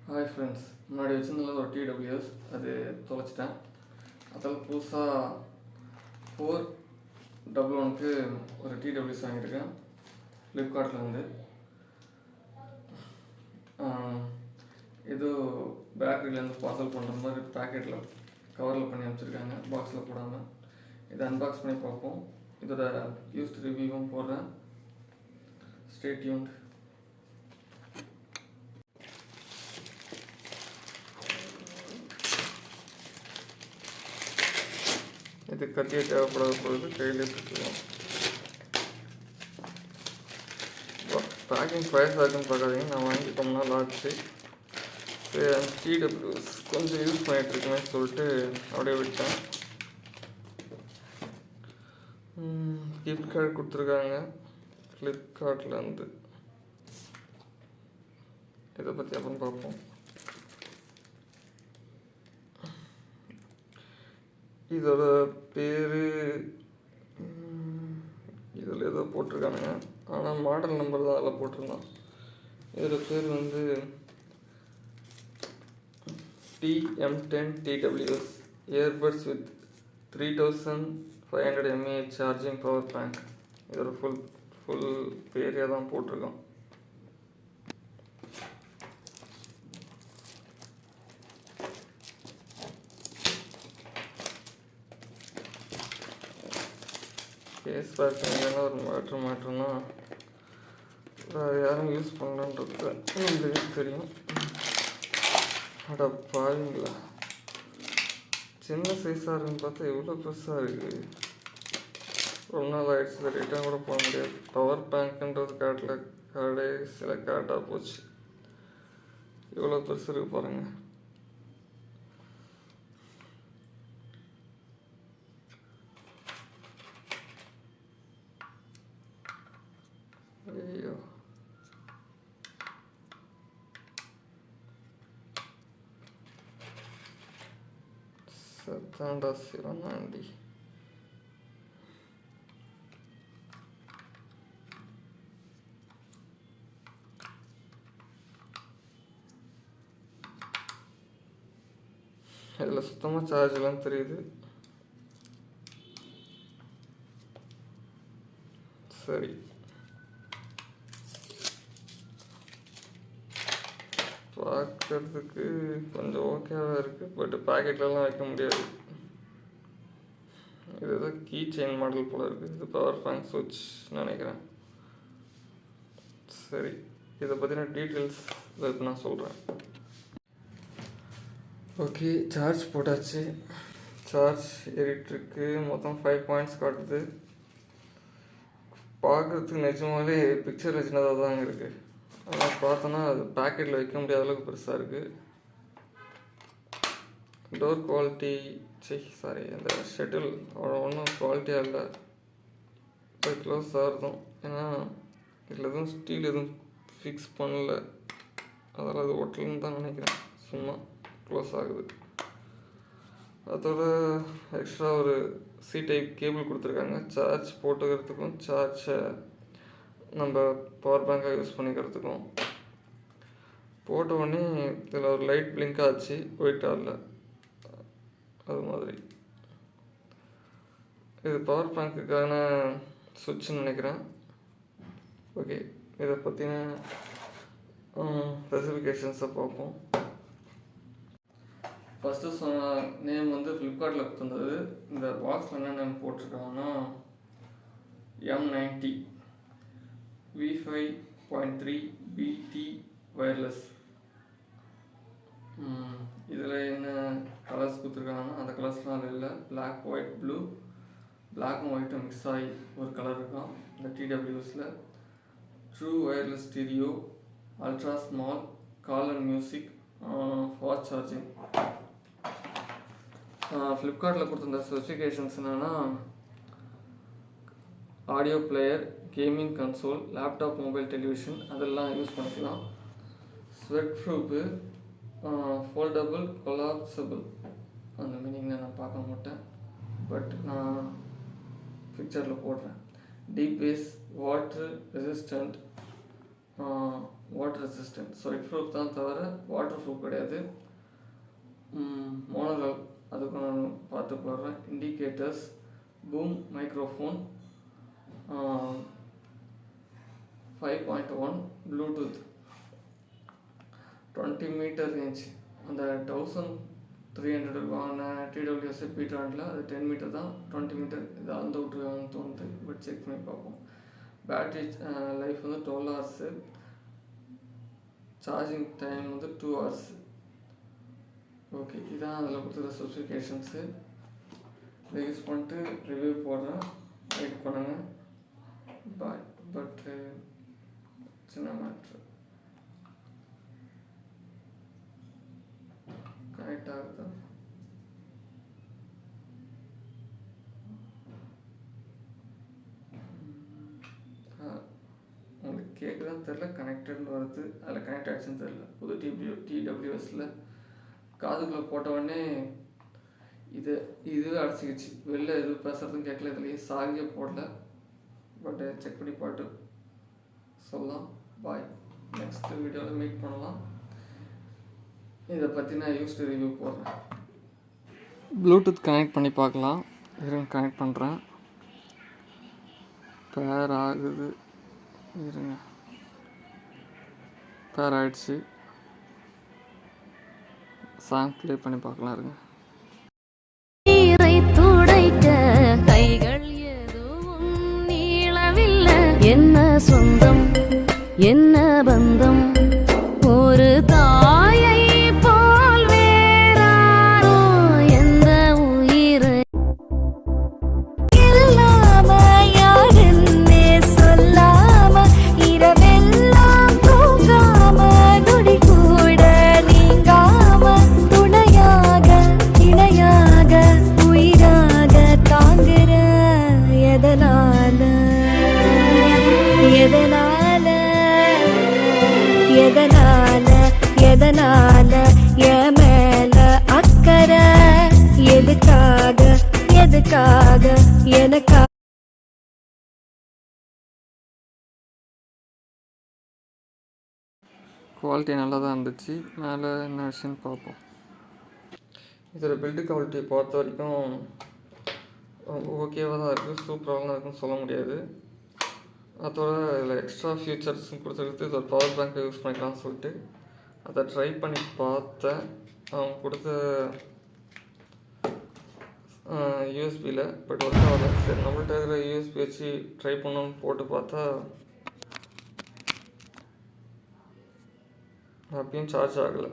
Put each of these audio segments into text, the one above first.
Hi friends, முன்னாடி வச்சுருந்ததில் ஒரு TWS அது தொலைச்சிட்டேன். அதில் புதுசாக 411க்கு ஒரு டிடபிள்யூஎஸ் வாங்கியிருக்கேன் ஃப்ளிப்கார்ட்லேருந்து. ஏதோ பேக்கரியிலேருந்து பார்சல் பண்ணுற மாதிரி பேக்கெட்டில் கவரில் பண்ணி அனுப்பிச்சிருக்காங்க, பாக்ஸில் போடாமல். இதை அன்பாக்ஸ் பண்ணி பார்ப்போம். இதோட யூஸ்ட் ரிவ்யூவும் போடுறேன். Stay tuned. இது கத்தியை தேவைப்படாத பொழுது கையில் எடுத்துக்கலாம். பேக்கிங் ப்ரைஸ் ஆகுன்னு பார்க்காதீங்க, நான் வாங்கி ரொம்ப நாள் ஆச்சு. டிடபிள்யூஎஸ் கொஞ்சம் யூஸ் பண்ணிகிட்ருக்கேன்னு சொல்லிட்டு அப்படியே விட்டேன். கிஃப்ட் கார்டு கொடுத்துருக்காங்க ஃப்ளிப்கார்ட்லேருந்து. இதை பற்றி அப்புறம் பார்ப்போம். இதோட பேர் இதில் ஏதோ போட்டிருக்கானுங்க, ஆனால் மாடல் நம்பர் தான் அதில் போட்டிருந்தான். இதோட பேர் வந்து TM10 TWS earbuds with 3500 mAh charging power bank. இதோட ஃபுல் பேரே தான் போட்டிருக்கோம். கேஸ் பேக்கிங் ஒரு மாற்றம்னா வேறு யாரும் யூஸ் பண்ணலான்றது உங்களுக்கு தெரியும். அட பாருங்களா, சின்ன சைஸாக இருக்குன்னு பார்த்தா எவ்வளோ பெருசாக இருக்குது. ரொம்ப நாள் ஆகிடுச்சு, ரிட்டர்ன் கூட போக முடியாது. பவர் பேங்க்ன்றது கடைசியில் கரெக்டாக போச்சு. எவ்வளோ பெருசு இருக்கு பாருங்கள். ஐயோ, சத்தாண்டா சிவனாண்டி. இதில் சுத்தமாக சார்ஜெலாம் தெரியுது. சரி, பார்க்கறதுக்கு கொஞ்சம் ஓகேவாக இருக்குது, பட் பேக்கெட்லலாம் வைக்க முடியாது. இது ஏதோ கீ செயின் மாடல் போல் இருக்குது. இது பவர் பேங்க் சுவிட்ச் நினைக்கிறேன். சரி, இதை பற்றின டீட்டெயில்ஸ் இப்போ நான் சொல்கிறேன். ஓகே, சார்ஜ் போட்டாச்சு. சார்ஜ் ஏறிட்டுருக்கு. மொத்தம் 5 பாயிண்ட்ஸ் காட்டுது. பார்க்குறதுக்கு நிஜமாலே பிக்சர் சின்னதாக தான் இருக்குது. ஆனால் பார்த்தோன்னா அது பேக்கெட்டில் வைக்க முடியாத அளவுக்கு பெருசாக இருக்குது. டோர் குவாலிட்டி அந்த ஷெட்டில் ஒன்றும் குவாலிட்டியாக இல்லை. அது க்ளோஸ் ஆகிறதும், ஏன்னா இதில் எதுவும் ஸ்டீல் எதுவும் ஃபிக்ஸ் பண்ணல, அதனால் அது ஒட்டலன்னு தான் நினைக்கிறேன். சும்மா க்ளோஸ் ஆகுது. அதோட எக்ஸ்ட்ரா ஒரு சி டைப் கேபிள் கொடுத்துருக்காங்க, சார்ஜ் போட்டுக்கிறதுக்கும் சார்ஜை நம்ம பவர் பேங்காக யூஸ் பண்ணிக்கிறதுக்கும். போட்ட உடனே இதில் ஒரு லைட் பிளிங்க் ஆச்சு, ஒயிட் ஆகல, அது மாதிரி. இது பவர் பேங்க்குக்கான சுவிட்சுன்னு நினைக்கிறேன். ஓகே, இதை பற்றின ஸ்பெசிஃபிகேஷன்ஸை பார்ப்போம். ஃபஸ்ட்டு சொன்ன நேம் வந்து ஃப்ளிப்கார்ட்டில் கொடுத்துருந்தது. இந்த பாக்ஸில் என்ன name போட்டிருக்காங்கன்னா M90 V5.3 BT wireless. இதில் என்ன கலர்ஸ் கொடுத்துருக்காங்கன்னா அந்த கலர்ஸ்லாம் அதில் இல்லை. பிளாக், ஒயிட், ப்ளூ, பிளாக்கும் ஒயிட்டும் மிக்ஸ் ஆகி ஒரு கலர் இருக்கான் இந்த டிடபிள்யூஎஸில். True wireless stereo, ultra small, call and music, fast charging. ஃப்ளிப்கார்ட்டில் கொடுத்துருந்த ஸ்பெசிஃபிகேஷன்ஸ் என்னென்னா audio player, gaming console, laptop, mobile, television அதெல்லாம் யூஸ் பண்ணிக்கலாம். Sweat proof, foldable, collapsible. அந்த மீனிங்கில் நான் பார்க்க மாட்டேன், பட் நான் பிக்சரில் போடுறேன். Deep bass, water resistant, water resistant. So head proof தான் தவிர வாட்டர் ப்ரூஃப் கிடையாது. மோனோரால் அதுக்கு நான் பார்த்து போடுறேன். Indicators, boom microphone, 5.1 Bluetooth, 20 meter range. அந்த 1300 வாங்கின TWS பீட்ராண்டில் அது 10 மீட்டர் தான், 20 மீட்டர் இது அந்த விட்டுருக்காங்கன்னு தோணுது. பட் செக் பண்ணி பார்ப்போம். பேட்ரி லைஃப் வந்து 12 ஹவர்ஸு, சார்ஜிங் டைம் வந்து 2 ஹவர்ஸ். ஓகே, இதான் அதில் கொடுத்துருக்க ஸ்பெசிஃபிகேஷன்ஸு. இதை யூஸ் பண்ணிட்டு ரிவ்யூ போடுறேன், வெயிட் பண்ணுங்கள். பாய். பட்டு சின்ன மேட்ரு கனெக்ட் ஆகுது. உங்களுக்கு கேட்குதான்னு தெரில, கனெக்டட்னு வருது. அதில் கனெக்ட் ஆகிடுச்சுன்னு தெரில. புது TWSல காதுக்குள்ளே போட்டவுடனே இதுவே அடைச்சிக்கிச்சு. வெளில எதுவும் பேசுகிறதும் கேட்கல, இதுலேயே சாங்கே போடல. பட் செக் பண்ணி பாட்டு சொல்லலாம். பாய். நெக்ஸ்ட் வீடியோவில் மீட் பண்ணலாம். இதை பற்றி நான் யூஸ்டு ரிவ்யூ போடுறேன். ப்ளூடூத் கனெக்ட் பண்ணி பார்க்கலாம். இருங்க, கனெக்ட் பண்ணுறேன். பேர் ஆகுது, இருங்க. பேர் ஆகிடுச்சு. சாங் ப்ளே பண்ணி பார்க்கலாம். இருங்க. கைகள் எதுவும் நீளவில்லை, என்ன சொந்தம் என்ன பந்தம், ஒரு தாயை போல் வேறாரோ எந்த உயிர் இல்லாம யாருன்னே சொல்லாம இரவெல்லாம் தூங்காம நொடி கூட நீங்காம துணையாக இணையாக உயிராக தாங்குற எதனால எதனால எதனால எதனால என் மேல அக்கறை எதுக்காக எதுக்காக எனக்கா குவாலிட்டி நல்லா தான் இருந்துச்சு. மேலே என்ன விஷயம்னு பார்ப்போம். இதோட பில்டு குவாலிட்டி பொறுத்த வரைக்கும் ஓகேவாக தான் இருக்குது, சூப்பராகவும் இருக்குன்னு சொல்ல முடியாது. அதோட இதில் எக்ஸ்ட்ரா ஃபியூச்சர்ஸும் கொடுத்துருக்கு. இது ஒரு பவர் பேங்க்கை யூஸ் பண்ணிக்கலாம்னு சொல்லிட்டு அதை ட்ரை பண்ணி பார்த்தேன். அவங்க கொடுத்த யூஎஸ்பியில் பட் ஒர்க் ஆகலை. சரி, நம்மள்கிட்ட இருக்கிற யூஎஸ்பி வச்சு ட்ரை பண்ணணும்னு போட்டு பார்த்தா அப்பயும் சார்ஜ் ஆகலை.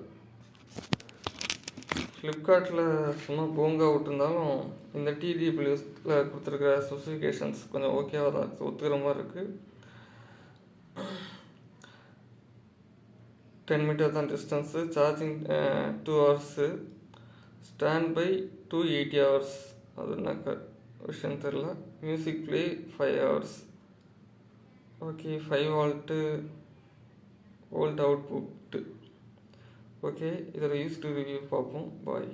ஃப்ளிப்கார்ட்டில் சும்மா பூங்கா விட்டுருந்தாலும் இந்த TWSல கொடுத்துருக்கிற ஸ்பெசிஃபிகேஷன்ஸ் கொஞ்சம் ஓகேவாக தான் இருக்குது, ஒத்துக்கிற மாதிரி இருக்குது. 10 மீட்டர் தான் distance, charging 2 hours, stand by 280 hours. அது என்ன விஷயம் தெரில. Music play 5 hours. Okay, 5 volt output. Okay, இதில் யூஸ்டு ரிவ்யூ பார்ப்போம். பாய்.